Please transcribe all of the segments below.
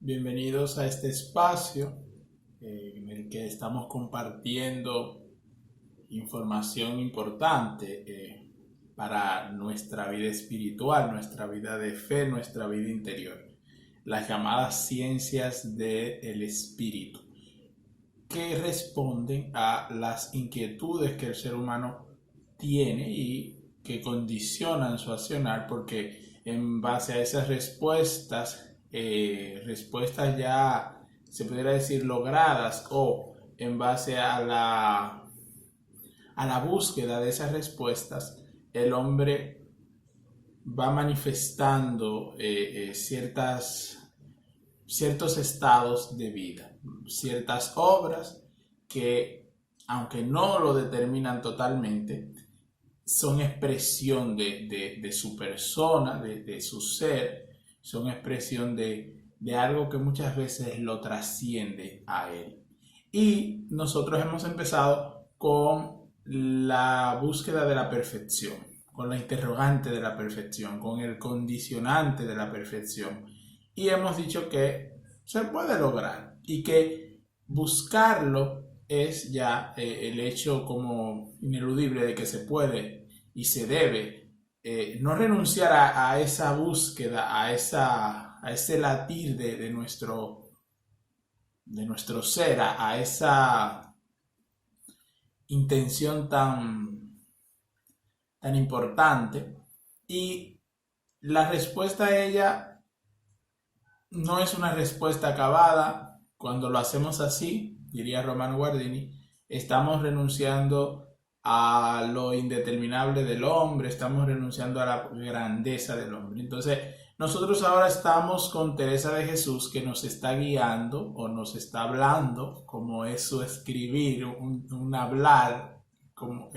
Bienvenidos a este espacio en el que estamos compartiendo información importante para nuestra vida espiritual, nuestra vida de fe, nuestra vida interior, las llamadas ciencias del espíritu, que responden a las inquietudes que el ser humano tiene y que condicionan su accionar, porque en base a esas respuestas ya se pudiera decir logradas, o en base a la búsqueda de esas respuestas, el hombre va manifestando ciertos estados de vida, ciertas obras que, aunque no lo determinan totalmente, son expresión de su persona, de su ser, son expresión de algo que muchas veces lo trasciende a él. Y nosotros hemos empezado con la búsqueda de la perfección, con la interrogante de la perfección, con el condicionante de la perfección. Y hemos dicho que se puede lograr y que buscarlo es ya el hecho como ineludible de que se puede y se debe no renunciar a esa búsqueda, a ese latir de nuestro ser, a esa intención tan importante. Y la respuesta a ella no es una respuesta acabada. Cuando lo hacemos así, diría Romano Guardini, estamos renunciando a lo indeterminable del hombre, estamos renunciando a la grandeza del hombre. Entonces, nosotros ahora estamos con Teresa de Jesús, que nos está guiando o nos está hablando, como es su escribir, un hablar como,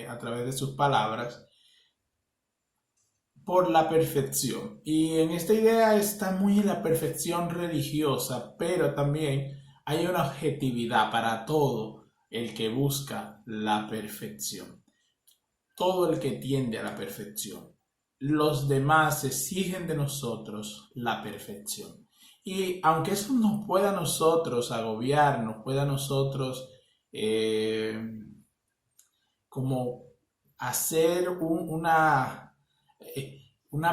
a través de sus palabras, por la perfección. Y en esta idea está muy la perfección religiosa, pero también hay una objetividad para todo el que busca la perfección, todo el que tiende a la perfección. Los demás exigen de nosotros la perfección. Y aunque eso nos pueda a nosotros agobiar, nos pueda a nosotros como hacer una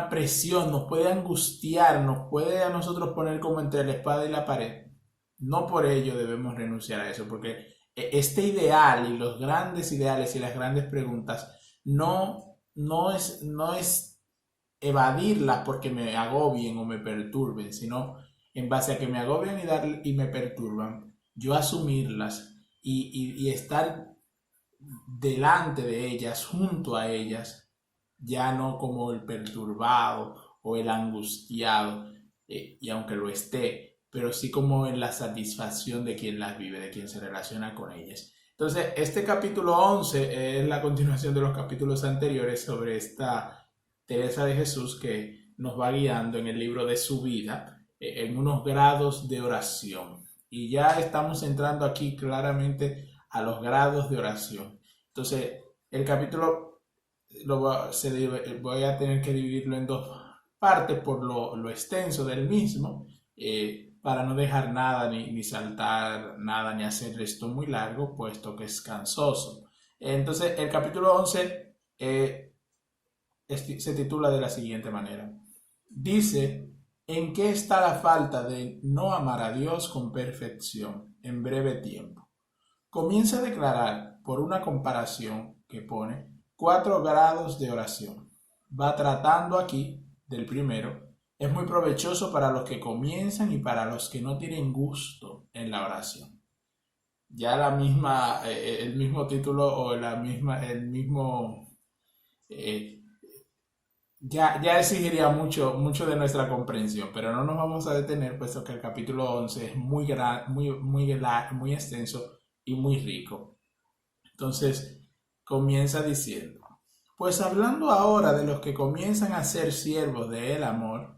presión, nos puede angustiar, nos puede a nosotros poner como entre la espada y la pared, no por ello debemos renunciar a eso, porque este ideal y los grandes ideales y las grandes preguntas no es evadirlas porque me agobien o me perturben, sino en base a que me agobian y me perturban, yo asumirlas y estar delante de ellas, junto a ellas, ya no como el perturbado o el angustiado, y aunque lo esté, pero sí como en la satisfacción de quien las vive, de quien se relaciona con ellas. Entonces, este capítulo 11 es la continuación de los capítulos anteriores sobre esta Teresa de Jesús que nos va guiando en el libro de su vida, en unos grados de oración. Y ya estamos entrando aquí claramente a los grados de oración. Entonces, el capítulo voy a tener que dividirlo en dos partes por lo extenso del mismo, para no dejar nada, ni saltar nada, ni hacer esto muy largo, puesto que es cansoso. Entonces, el capítulo 11 se titula de la siguiente manera. Dice: ¿en qué está la falta de no amar a Dios con perfección en breve tiempo? Comienza a declarar por una comparación que pone 4 grados de oración. Va tratando aquí del primero. Es muy provechoso para los que comienzan y para los que no tienen gusto en la oración. Ya el mismo título o el mismo ya exigiría mucho de nuestra comprensión, pero no nos vamos a detener, puesto que el capítulo 11 es muy extenso y muy rico. Entonces, comienza diciendo: pues hablando ahora de los que comienzan a ser siervos del amor,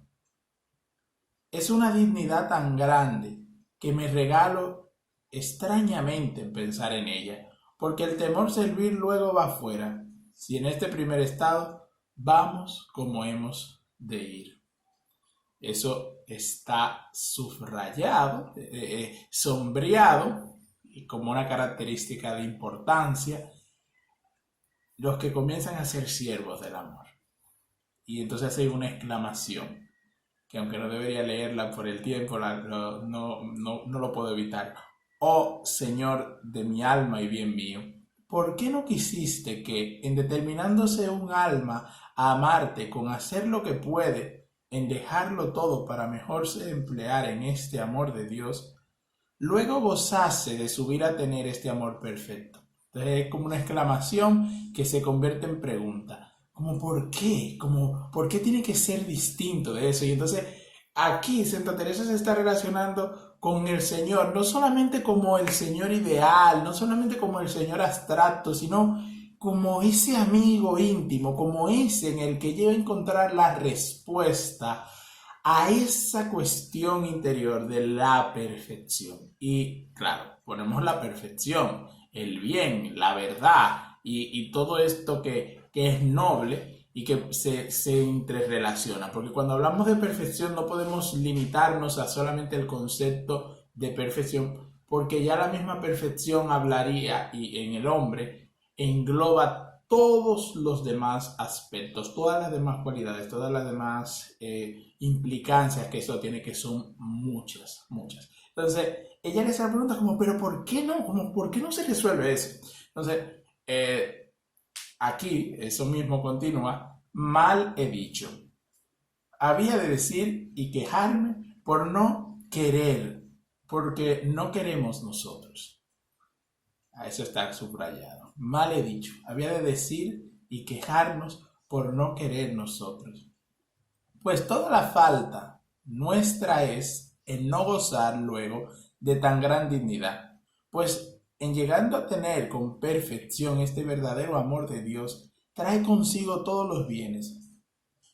es una dignidad tan grande que me regalo extrañamente en pensar en ella, porque el temor servir luego va afuera, si en este primer estado vamos como hemos de ir. Eso está subrayado, sombreado, y como una característica de importancia, los que comienzan a ser siervos del amor. Y entonces hay una exclamación, que aunque no debería leerla por el tiempo, no lo puedo evitar. Oh Señor de mi alma y bien mío, ¿por qué no quisiste que, en determinándose un alma a amarte con hacer lo que puede, en dejarlo todo para mejor se emplear en este amor de Dios, luego gozase de subir a tener este amor perfecto? Entonces es como una exclamación que se convierte en pregunta. Como ¿por qué? Como ¿por qué tiene que ser distinto de eso? Y entonces aquí Santa Teresa se está relacionando con el Señor, no solamente como el Señor ideal, no solamente como el Señor abstracto, sino como ese amigo íntimo, como ese en el que llega a encontrar la respuesta a esa cuestión interior de la perfección. Y claro, ponemos la perfección, el bien, la verdad y todo esto que es noble y que se interrelaciona. Porque cuando hablamos de perfección no podemos limitarnos a solamente el concepto de perfección, porque ya la misma perfección hablaría y en el hombre engloba todos los demás aspectos, todas las demás cualidades, todas las demás implicancias que eso tiene, que son muchas, muchas. Entonces, ella le hace la pregunta como, pero ¿por qué no? Como, ¿por qué no se resuelve eso? Entonces, aquí, eso mismo continúa, mal he dicho. Había de decir y quejarme por no querer, porque no queremos nosotros. A eso está subrayado. Mal he dicho. Había de decir y quejarnos por no querer nosotros. Pues toda la falta nuestra es en no gozar luego de tan gran dignidad. Pues en llegando a tener con perfección este verdadero amor de Dios, trae consigo todos los bienes.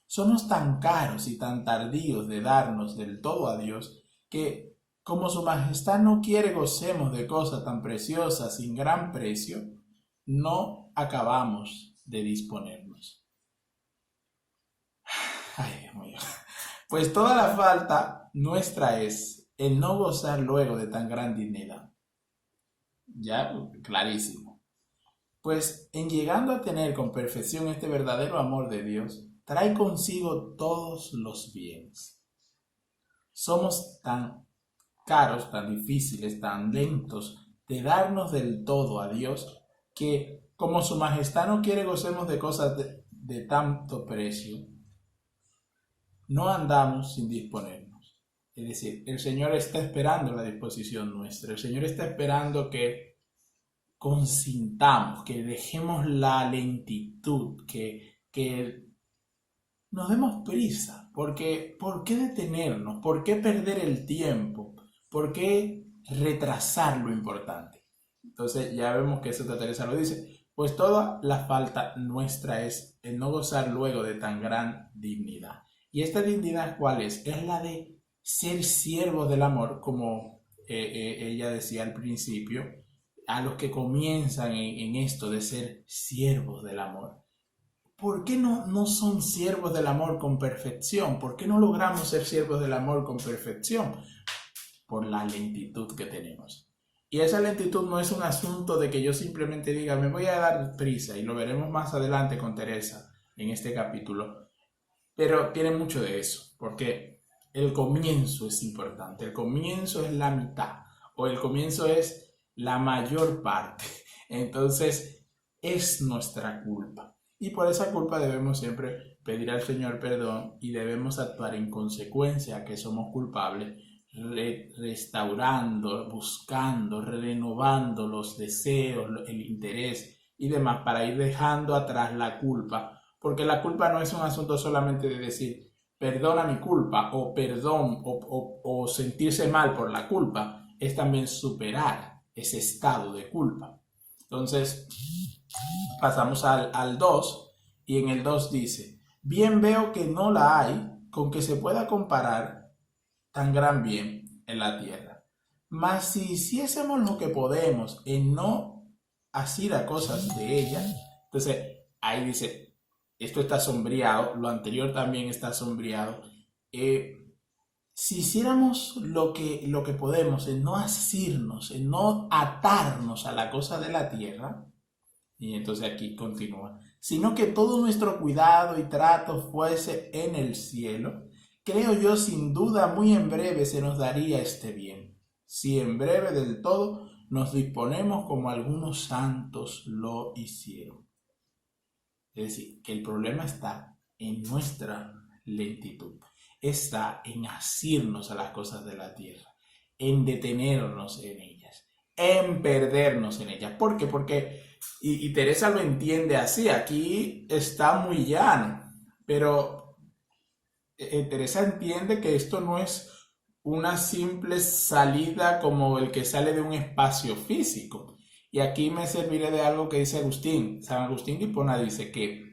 Somos tan caros y tan tardíos de darnos del todo a Dios que, como su majestad no quiere gocemos de cosas tan preciosas sin gran precio, no acabamos de disponernos. Ay, Dios mío. Pues toda la falta nuestra es el no gozar luego de tan gran dignidad. Ya, clarísimo. Pues en llegando a tener con perfección este verdadero amor de Dios, trae consigo todos los bienes. Somos tan caros, tan difíciles, tan lentos de darnos del todo a Dios, que como su majestad no quiere gocemos de cosas de tanto precio, no andamos sin disponernos. Es decir, el Señor está esperando la disposición nuestra. El Señor está esperando que consintamos, que dejemos la lentitud, que nos demos prisa. Porque, ¿por qué detenernos? ¿Por qué perder el tiempo? ¿Por qué retrasar lo importante? Entonces ya vemos que Santa Teresa lo dice. Pues toda la falta nuestra es el no gozar luego de tan gran dignidad. ¿Y esta dignidad cuál es? Es la de ser siervos del amor, como ella decía al principio, a los que comienzan en esto de ser siervos del amor. ¿Por qué no son siervos del amor con perfección? ¿Por qué no logramos ser siervos del amor con perfección? Por la lentitud que tenemos. Y esa lentitud no es un asunto de que yo simplemente diga, me voy a dar prisa, y lo veremos más adelante con Teresa en este capítulo. Pero tiene mucho de eso, porque el comienzo es importante, el comienzo es la mitad, o el comienzo es la mayor parte. Entonces, es nuestra culpa. Y por esa culpa debemos siempre pedir al Señor perdón y debemos actuar en consecuencia que somos culpables, restaurando, buscando, renovando los deseos, el interés y demás para ir dejando atrás la culpa. Porque la culpa no es un asunto solamente de decir perdona mi culpa o perdón o sentirse mal por la culpa, es también superar ese estado de culpa. Entonces pasamos al 2 y en el 2 dice, bien veo que no la hay con que se pueda comparar tan gran bien en la tierra. Mas si hiciésemos lo que podemos en no asir a cosas de ella, entonces ahí dice, esto está sombreado, lo anterior también está sombreado. si hiciéramos lo que podemos en no asirnos, en no atarnos a la cosa de la tierra, y entonces aquí continúa, sino que todo nuestro cuidado y trato fuese en el cielo, creo yo sin duda muy en breve se nos daría este bien, si en breve del todo nos disponemos como algunos santos lo hicieron. Es decir, que el problema está en nuestra lentitud, está en asirnos a las cosas de la tierra, en detenernos en ellas, en perdernos en ellas. ¿Por qué? Porque, y Teresa lo entiende así, aquí está muy llano, pero Teresa entiende que esto no es una simple salida como el que sale de un espacio físico. Y aquí me serviré de algo que dice Agustín. San Agustín de Hipona dice que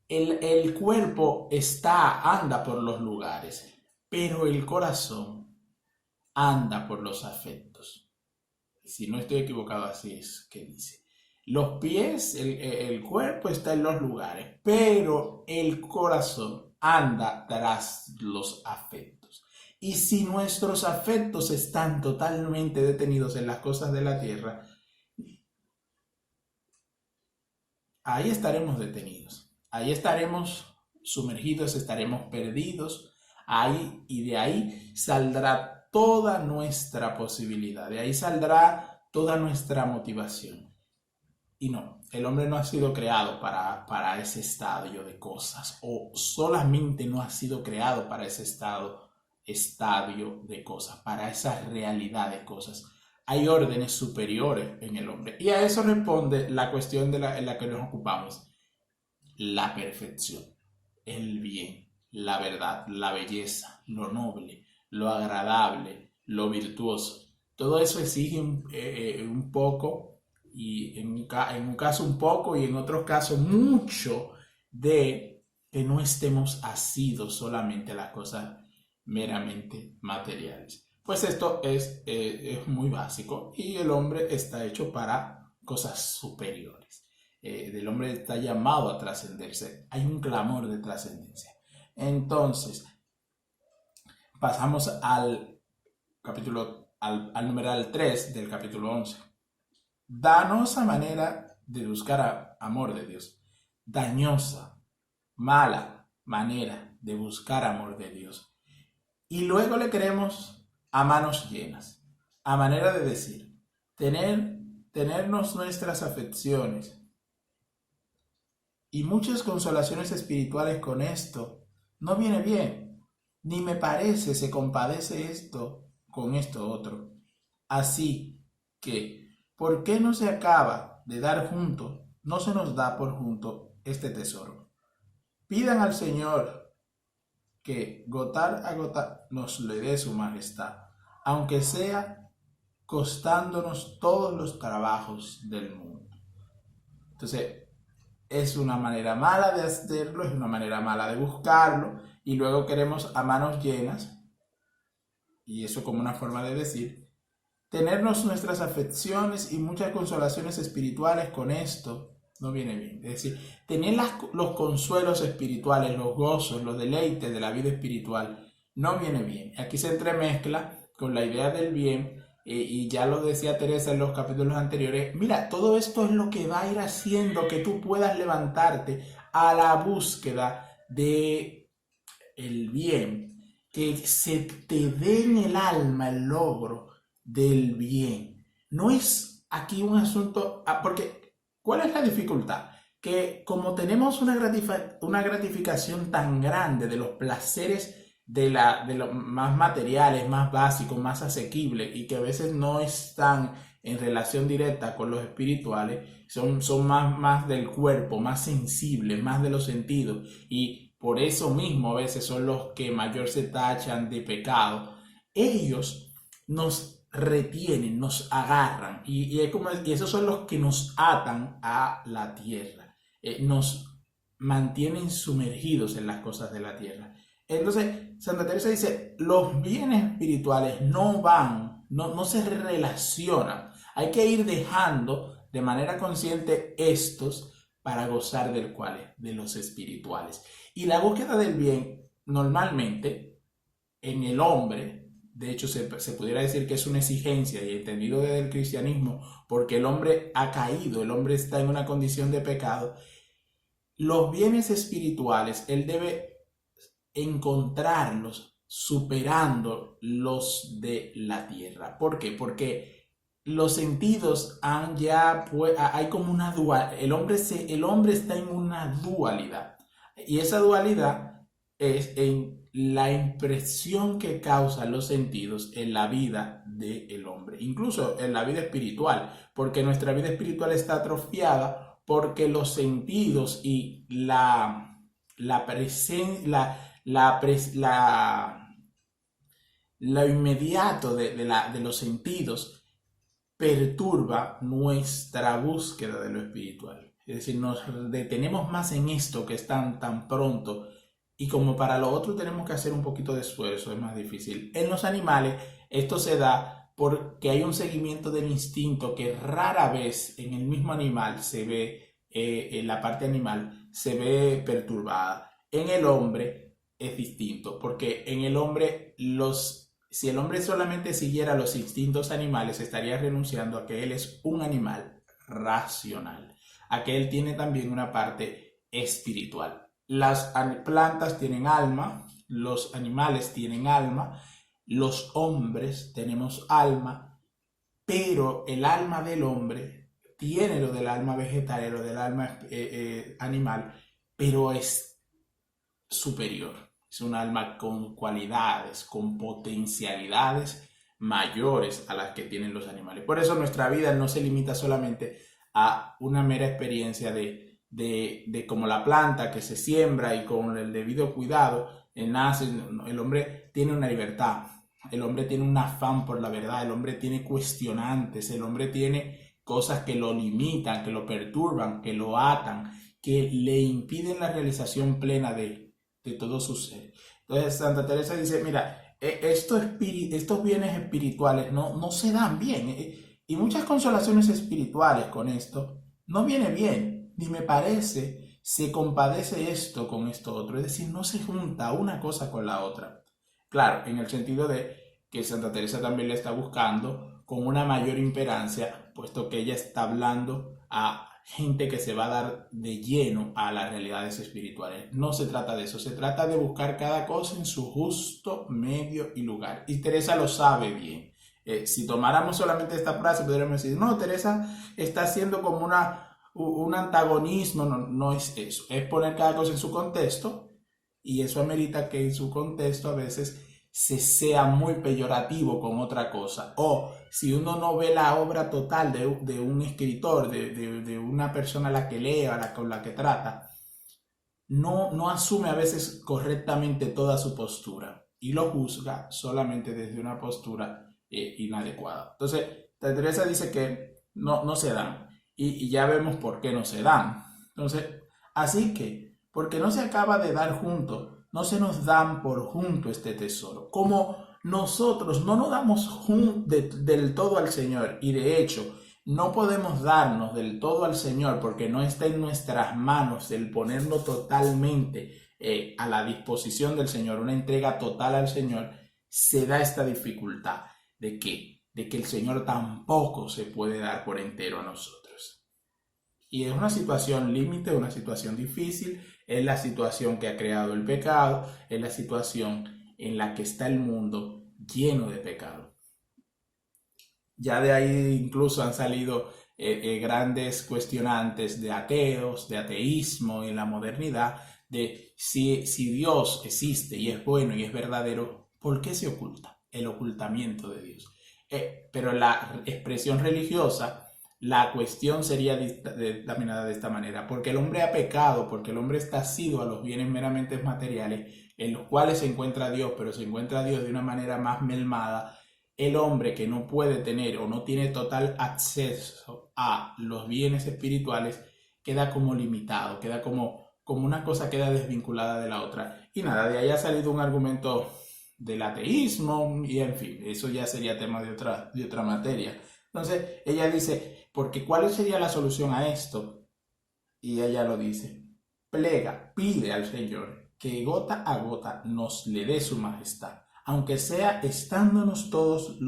el cuerpo anda por los lugares, pero el corazón anda por los afectos. Si no estoy equivocado, así es que dice. Los pies, el cuerpo está en los lugares, pero el corazón anda tras los afectos. Y si nuestros afectos están totalmente detenidos en las cosas de la tierra, ahí estaremos detenidos. Ahí estaremos sumergidos, estaremos perdidos. Ahí y de ahí saldrá toda nuestra posibilidad. De ahí saldrá toda nuestra motivación. Y no, el hombre no ha sido creado para ese estadio de cosas, o solamente no ha sido creado para ese estadio de cosas, para esa realidad de cosas. Hay órdenes superiores en el hombre. Y a eso responde la cuestión en la que nos ocupamos. La perfección, el bien, la verdad, la belleza, lo noble, lo agradable, lo virtuoso. Todo eso exige un poco, y en un caso un poco y en otros casos mucho, de que no estemos asidos solamente a las cosas meramente materiales. Pues esto es muy básico y el hombre está hecho para cosas superiores. El hombre está llamado a trascenderse. Hay un clamor de trascendencia. Entonces, pasamos al capítulo, al numeral 3 del capítulo 11. Danosa manera de buscar amor de Dios. Dañosa, mala manera de buscar amor de Dios. Y luego le queremos a manos llenas. A manera de decir, tenernos nuestras afecciones y muchas consolaciones espirituales con esto, no viene bien. Ni me parece se compadece esto con esto otro. Así que, ¿por qué no se acaba de dar junto? No se nos da por junto este tesoro. Pidan al Señor que gotar a gotar nos le dé su majestad, aunque sea costándonos todos los trabajos del mundo. Entonces, es una manera mala de hacerlo, es una manera mala de buscarlo, y luego queremos a manos llenas, y eso como una forma de decir, tenernos nuestras afecciones y muchas consolaciones espirituales con esto no viene bien. Es decir, tener los consuelos espirituales, los gozos, los deleites de la vida espiritual no viene bien. Aquí se entremezcla con la idea del bien, y ya lo decía Teresa en los capítulos anteriores. Mira, todo esto es lo que va a ir haciendo que tú puedas levantarte a la búsqueda de el bien, que se te dé en el alma el logro del bien. No es aquí un asunto, porque ¿cuál es la dificultad? Que como tenemos una gratificación tan grande de los placeres de los más materiales, más básicos, más asequibles, y que a veces no están en relación directa con los espirituales, son más del cuerpo, más sensibles, más de los sentidos, y por eso mismo a veces son los que mayor se tachan de pecado. Ellos nos retienen, nos agarran, y esos son los que nos atan a la tierra, nos mantienen sumergidos en las cosas de la tierra. Entonces, Santa Teresa dice, los bienes espirituales no se relacionan. Hay que ir dejando de manera consciente estos para gozar del cual, de los espirituales. Y la búsqueda del bien normalmente en el hombre, de hecho se pudiera decir que es una exigencia y entendido desde el cristianismo, porque el hombre ha caído, el hombre está en una condición de pecado, los bienes espirituales, él debe encontrarlos superando los de la tierra. ¿Por qué? Porque los sentidos han ya, pues, hay como una dualidad, el hombre está en una dualidad, y esa dualidad es en la impresión que causan los sentidos en la vida del hombre, incluso en la vida espiritual, porque nuestra vida espiritual está atrofiada porque los sentidos y la presencia, lo inmediato de los sentidos perturba nuestra búsqueda de lo espiritual. Es decir, nos detenemos más en esto que es tan pronto, y como para lo otro tenemos que hacer un poquito de esfuerzo, es más difícil. En los animales esto se da porque hay un seguimiento del instinto que rara vez en el mismo animal se ve, en la parte animal se ve perturbada. En el hombre es distinto, porque en el hombre si el hombre solamente siguiera los instintos animales, estaría renunciando a que él es un animal racional, a que él tiene también una parte espiritual. Las plantas tienen alma, los animales tienen alma, los hombres tenemos alma, pero el alma del hombre tiene lo del alma vegetal y lo del alma animal, pero es superior. Es un alma con cualidades, con potencialidades mayores a las que tienen los animales. Por eso nuestra vida no se limita solamente a una mera experiencia de como la planta que se siembra y con el debido cuidado nace. El hombre tiene una libertad, el hombre tiene un afán por la verdad, el hombre tiene cuestionantes, el hombre tiene cosas que lo limitan, que lo perturban, que lo atan, que le impiden la realización plena de todo su ser. Entonces Santa Teresa dice, mira, estos bienes espirituales no se dan bien, y muchas consolaciones espirituales con esto no viene bien, ni me parece, se compadece esto con esto otro, es decir, no se junta una cosa con la otra. Claro, en el sentido de que Santa Teresa también le está buscando con una mayor imperancia, puesto que ella está hablando a gente que se va a dar de lleno a las realidades espirituales. No se trata de eso, se trata de buscar cada cosa en su justo medio y lugar. Y Teresa lo sabe bien. Si tomáramos solamente esta frase, podríamos decir, no, Teresa está haciendo como un antagonismo. No es eso, es poner cada cosa en su contexto, y eso amerita que en su contexto a veces se sea muy peyorativo con otra cosa, o si uno no ve la obra total de un escritor, de una persona a la que lee, con la que trata, no asume a veces correctamente toda su postura y lo juzga solamente desde una postura inadecuada. Entonces, Teresa dice que no se dan, y ya vemos por qué no se dan. Entonces, así que, porque no se acaba de dar junto, no se nos dan por junto este tesoro. Como nosotros no nos damos del todo al Señor, y de hecho no podemos darnos del todo al Señor porque no está en nuestras manos el ponerlo totalmente a la disposición del Señor, una entrega total al Señor, se da esta dificultad de que el Señor tampoco se puede dar por entero a nosotros. Y es una situación límite, una situación difícil, es la situación que ha creado el pecado, es la situación en la que está el mundo lleno de pecado. Ya de ahí incluso han salido grandes cuestionantes de ateos, de ateísmo en la modernidad, de si Dios existe y es bueno y es verdadero, ¿por qué se oculta? El ocultamiento de Dios. Pero la expresión religiosa, la cuestión sería denominada de esta manera, porque el hombre ha pecado, porque el hombre está asiduo a los bienes meramente materiales, en los cuales se encuentra Dios, pero se encuentra Dios de una manera más mermada. El hombre que no puede tener o no tiene total acceso a los bienes espirituales queda como limitado, queda como una cosa queda desvinculada de la otra. Y nada, de ahí ha salido un argumento del ateísmo, y en fin, eso ya sería tema de otra materia. Entonces ella dice, porque ¿cuál sería la solución a esto? Y ella lo dice, plega, pide al Señor que gota a gota nos le dé su majestad, aunque sea costándonos todos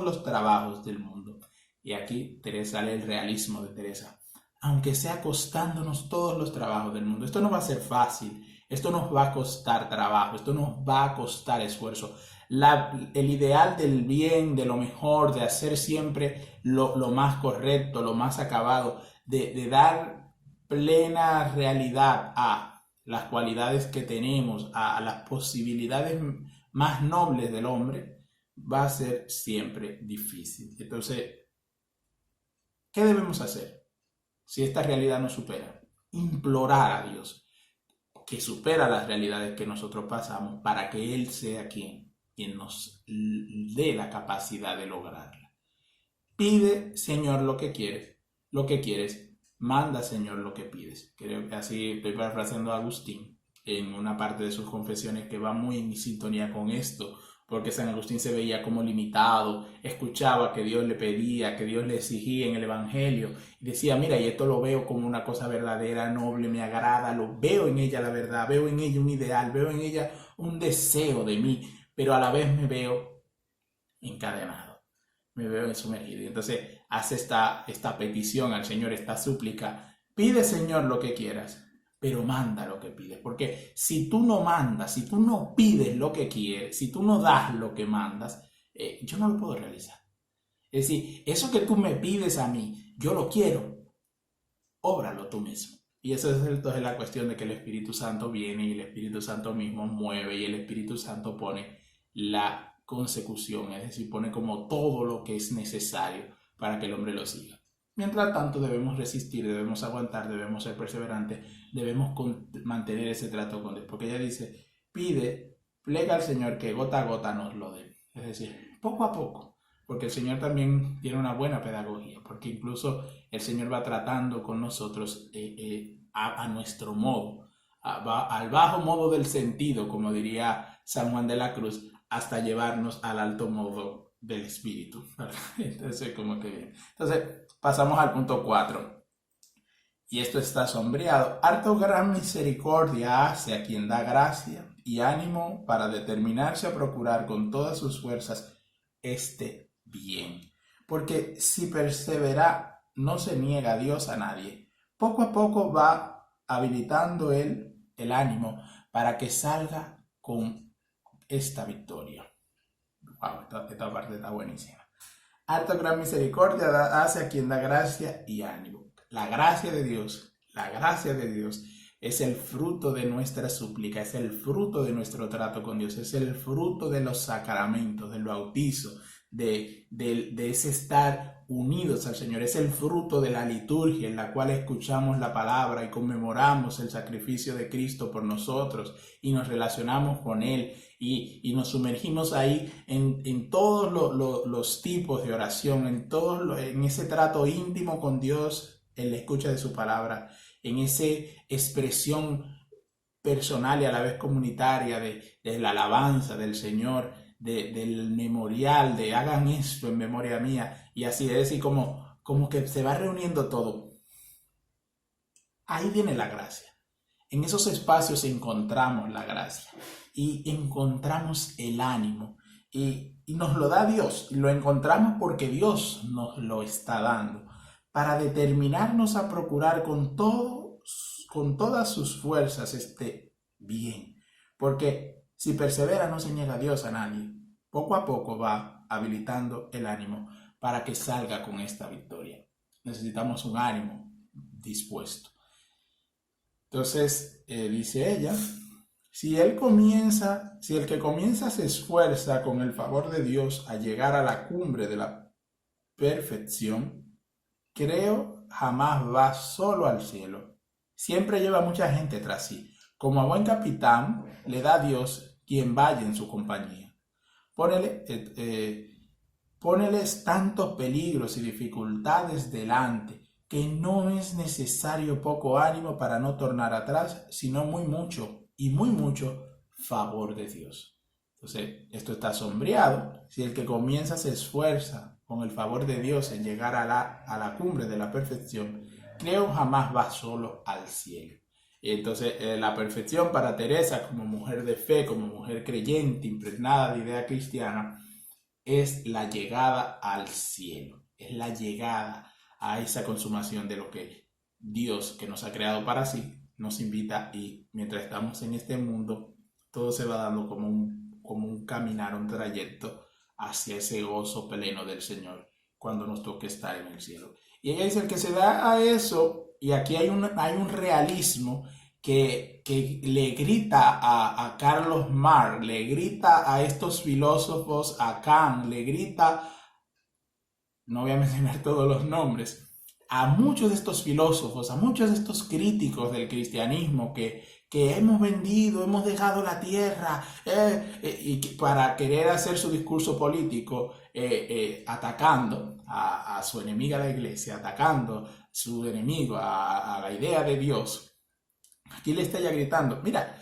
los trabajos del mundo. Y aquí Teresa lee el realismo de Teresa. Aunque sea costándonos todos los trabajos del mundo. Esto no va a ser fácil, esto nos va a costar trabajo, esto nos va a costar esfuerzo. El ideal del bien, de lo mejor, de hacer siempre lo más correcto, lo más acabado, de dar plena realidad a las cualidades que tenemos, a las posibilidades más nobles del hombre, va a ser siempre difícil. Entonces, ¿qué debemos hacer si esta realidad nos supera? Implorar a Dios, que supera las realidades que nosotros pasamos, para que Él sea quien nos dé la capacidad de lograrla. Pide, Señor, lo que quieres, manda, Señor, lo que pides. Creo que así estoy parafraseando a Agustín en una parte de sus confesiones que va muy en sintonía con esto, porque San Agustín se veía como limitado, escuchaba que Dios le pedía, que Dios le exigía en el Evangelio, y decía, mira, y esto lo veo como una cosa verdadera, noble, me agrada, lo veo en ella la verdad, veo en ella un ideal, veo en ella un deseo de mí, pero a la vez me veo encadenado, me veo sumergido. Y entonces hace esta petición al Señor, esta súplica, pide, Señor, lo que quieras, pero manda lo que pides, porque si tú no mandas, si tú no pides lo que quieres, si tú no das lo que mandas, yo no lo puedo realizar. Es decir, eso que tú me pides a mí, yo lo quiero, óbralo tú mismo. Y eso es entonces la cuestión de que el Espíritu Santo viene y el Espíritu Santo mismo mueve y el Espíritu Santo pone la consecución, es decir, pone como todo lo que es necesario para que el hombre lo siga. Mientras tanto debemos resistir, debemos aguantar, debemos ser perseverantes, debemos mantener ese trato con Dios, porque ella dice, plega al Señor que gota a gota nos lo dé, es decir, poco a poco, porque el Señor también tiene una buena pedagogía, porque incluso el Señor va tratando con nosotros a nuestro modo, al bajo modo del sentido, como diría San Juan de la Cruz, hasta llevarnos al alto modo del espíritu. Entonces, como que bien. Entonces, pasamos al punto 4. Y esto está sombreado. Harto gran misericordia hace a quien da gracia y ánimo para determinarse a procurar con todas sus fuerzas este bien. Porque si persevera, no se niega a Dios a nadie. Poco a poco va habilitando él el ánimo para que salga con esta victoria. Wow, esta parte está buenísima. Harto gran misericordia hace a quien da gracia y ánimo. La gracia de Dios es el fruto de nuestra súplica, es el fruto de nuestro trato con Dios, es el fruto de los sacramentos, del bautizo, de ese estar unidos al Señor, es el fruto de la liturgia en la cual escuchamos la palabra y conmemoramos el sacrificio de Cristo por nosotros y nos relacionamos con Él y nos sumergimos ahí en todos los tipos de oración, en ese trato íntimo con Dios, en la escucha de su palabra, en esa expresión personal y a la vez comunitaria de la alabanza del Señor, del memorial, de hagan esto en memoria mía, y así es decir, como que se va reuniendo todo. Ahí viene la gracia. En esos espacios encontramos la gracia y encontramos el ánimo y nos lo da Dios, y lo encontramos porque Dios nos lo está dando para determinarnos a procurar con todas sus fuerzas este bien, porque si persevera no se niega a Dios a nadie. Poco a poco va habilitando el ánimo para que salga con esta victoria. Necesitamos un ánimo dispuesto. Entonces, dice ella, si el que comienza se esfuerza con el favor de Dios a llegar a la cumbre de la perfección, creo jamás va solo al cielo. Siempre lleva mucha gente tras sí. Como a buen capitán, le da a Dios quien vaya en su compañía. Póneles tantos peligros y dificultades delante que no es necesario poco ánimo para no tornar atrás, sino muy mucho favor de Dios. Entonces, esto está sombreado. Si el que comienza se esfuerza con el favor de Dios en llegar a la cumbre de la perfección, creo jamás va solo al cielo. Entonces, la perfección para Teresa como mujer de fe, como mujer creyente, impregnada de idea cristiana, es la llegada al cielo, es la llegada a esa consumación de lo que Dios, que nos ha creado para sí, nos invita, y mientras estamos en este mundo, todo se va dando como un caminar, un trayecto hacia ese gozo pleno del Señor cuando nos toque estar en el cielo. Y ella dice, el que se da a eso, y aquí hay un realismo que le grita a Carlos Marx, le grita a estos filósofos, a Kant, le grita, no voy a mencionar todos los nombres, a muchos de estos filósofos, a muchos de estos críticos del cristianismo que hemos vendido, hemos dejado la tierra, y para querer hacer su discurso político, atacando a su enemiga la iglesia, atacando a su enemigo, a la idea de Dios. Aquí le está ya gritando, mira,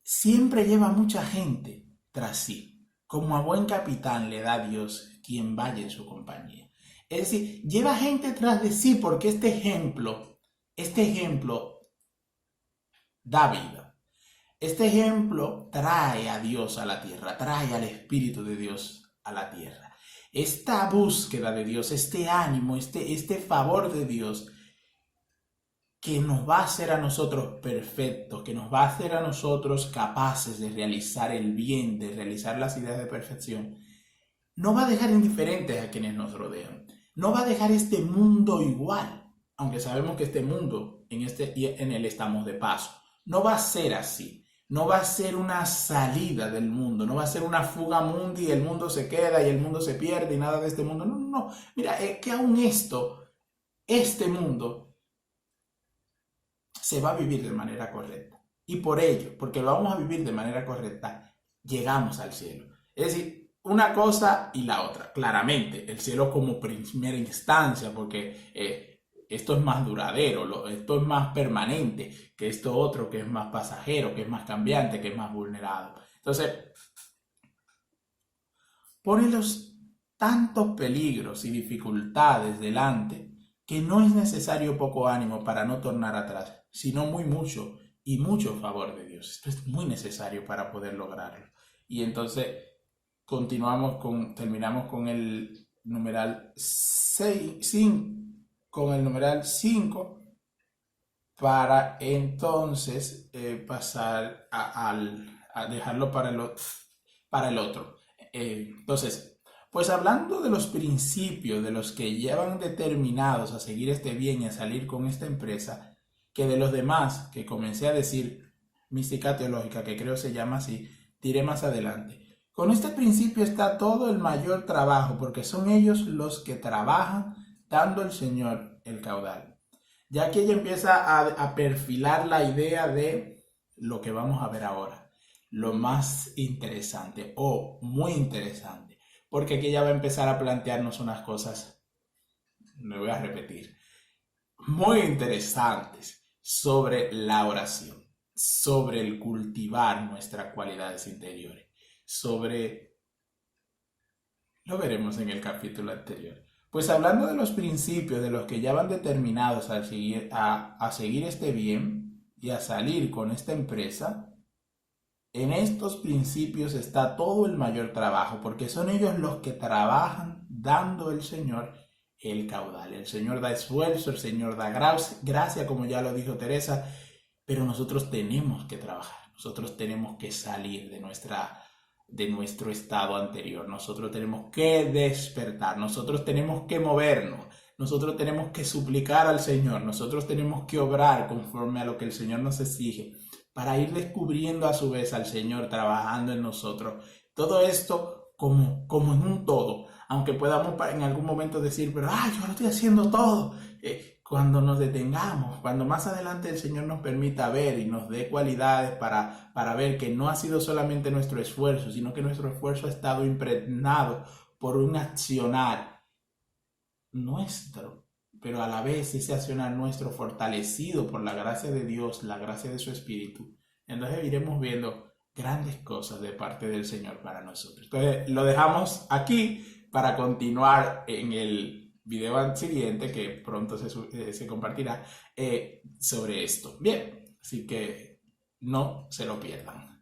siempre lleva mucha gente tras sí, como a buen capitán le da Dios quien vaya en su compañía. Es decir, lleva gente tras de sí porque este ejemplo da vida. Este ejemplo trae a Dios a la tierra, trae al Espíritu de Dios a la tierra. Esta búsqueda de Dios, este ánimo, este favor de Dios, que nos va a hacer a nosotros perfectos, que nos va a hacer a nosotros capaces de realizar el bien, de realizar las ideas de perfección, no va a dejar indiferentes a quienes nos rodean. No va a dejar este mundo igual, aunque sabemos que este mundo, en él estamos de paso. No va a ser así. No va a ser una salida del mundo, no va a ser una fuga mundi y el mundo se queda y el mundo se pierde y nada de este mundo. No, no, no. Mira, que aún este mundo se va a vivir de manera correcta. Y por ello, porque lo vamos a vivir de manera correcta, llegamos al cielo. Es decir, una cosa y la otra. Claramente, el cielo como primera instancia, porque esto es más duradero, esto es más permanente que esto otro, que es más pasajero, que es más cambiante, que es más vulnerado. Entonces, pone los tantos peligros y dificultades delante que no es necesario poco ánimo para no tornar atrás, sino muy mucho y mucho favor de Dios. Esto es muy necesario para poder lograrlo. Y entonces terminamos con el numeral 5 para entonces pasar a dejarlo para el otro. Entonces, pues hablando de los principios de los que llevan determinados a seguir este bien y a salir con esta empresa, que de los demás que comencé a decir, mística teológica, que creo se llama así, diré más adelante. Con este principio está todo el mayor trabajo, porque son ellos los que trabajan dando al Señor el caudal. Ya que ella empieza a perfilar la idea de lo que vamos a ver ahora, lo más interesante o muy interesante, porque aquí ella va a empezar a plantearnos unas cosas, me voy a repetir, muy interesantes sobre la oración, sobre el cultivar nuestras cualidades interiores, lo veremos en el capítulo anterior. Pues hablando de los principios de los que ya van determinados a seguir este bien y a salir con esta empresa, en estos principios está todo el mayor trabajo, porque son ellos los que trabajan dando el Señor el caudal. El Señor da esfuerzo, el Señor da gracia, como ya lo dijo Teresa, pero nosotros tenemos que trabajar, nosotros tenemos que salir de nuestro estado anterior, nosotros tenemos que despertar, nosotros tenemos que movernos, nosotros tenemos que suplicar al Señor, nosotros tenemos que obrar conforme a lo que el Señor nos exige, para ir descubriendo a su vez al Señor trabajando en nosotros. Todo esto como en un todo, aunque podamos en algún momento decir, pero yo lo estoy haciendo todo. Cuando nos detengamos, cuando más adelante el Señor nos permita ver y nos dé cualidades para ver que no ha sido solamente nuestro esfuerzo, sino que nuestro esfuerzo ha estado impregnado por un accionar nuestro, pero a la vez ese accionar nuestro fortalecido por la gracia de Dios, la gracia de su Espíritu, entonces iremos viendo grandes cosas de parte del Señor para nosotros. Entonces lo dejamos aquí para continuar en el video siguiente que pronto se compartirá sobre esto. Bien, así que no se lo pierdan.